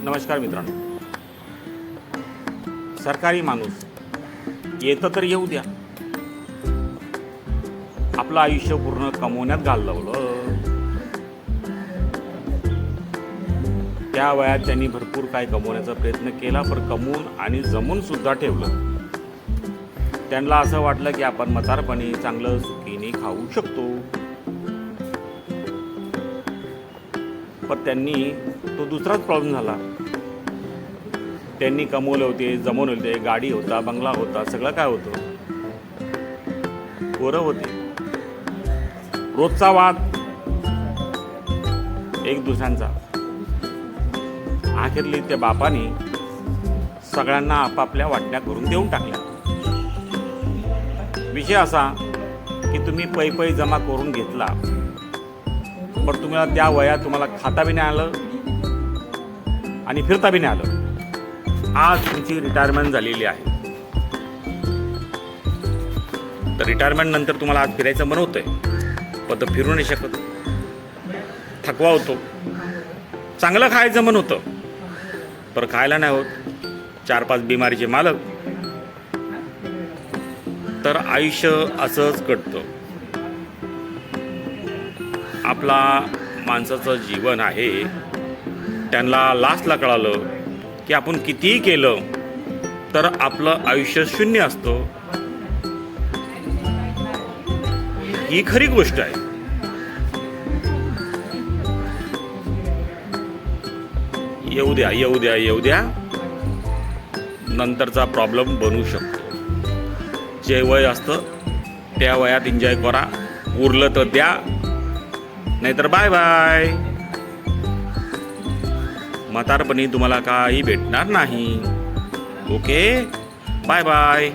नमस्कार मित्रांनो. सरकारी माणूस येतं तर येऊ द्या. आपलं आयुष्य पूर्ण कमवण्यात घालवलं. त्या वयात त्यांनी भरपूर काय कमवण्याचा प्रयत्न केला, पण कमवून आणि जमून सुद्धा ठेवलं. त्यांना असं वाटलं की आपण म्हातारपणी चांगलं सुखीने खाऊ शकतो. पण त्यांनी तो दुसराच प्रॉब्लेम झाला. त्यांनी कमवले होते, जमवले होते, गाडी होता, बंगला होता, सगळं काय होतं. पोरं होते, रोजचा वाद एक दुसऱ्यांचा. अखेरली त्या बापाने सगळ्यांना आपापल्या वाटण्या करून देऊन टाकल्या. विषय असा की तुम्ही पै जमा करून घेतला, पण तुम्हाला त्या वयात तुम्हाला खाता बी नाही आलं आणि फिरता बी नाही आलं. आज तुमची रिटायरमेंट झालेली आहे. तर रिटायरमेंट नंतर तुम्हाला आज फिरायचं मन होतंय, पण तर फिरू नाही शकत. थकवा होतो. चांगलं खायचं मन होतं, पण खायला नाही होत. 4-5 बिमारीचे मालक. तर आयुष्य असंच कटतं. आपला माणसाचं जीवन आहे. त्यांना लास्टला कळालं की आपण कितीही केलं तर आपलं आयुष्य शून्य असतं. ही खरी गोष्ट आहे. येऊ द्या येऊ द्या येऊ द्या, नंतरचा प्रॉब्लेम बनू शकतो. जे वय असतं त्या वयात एन्जॉय करा. उरलं तर द्या, नाहीतर बाय बाय. म्हातारपणी तुम्हाला काही भेटणार नाही. Okay, bye bye.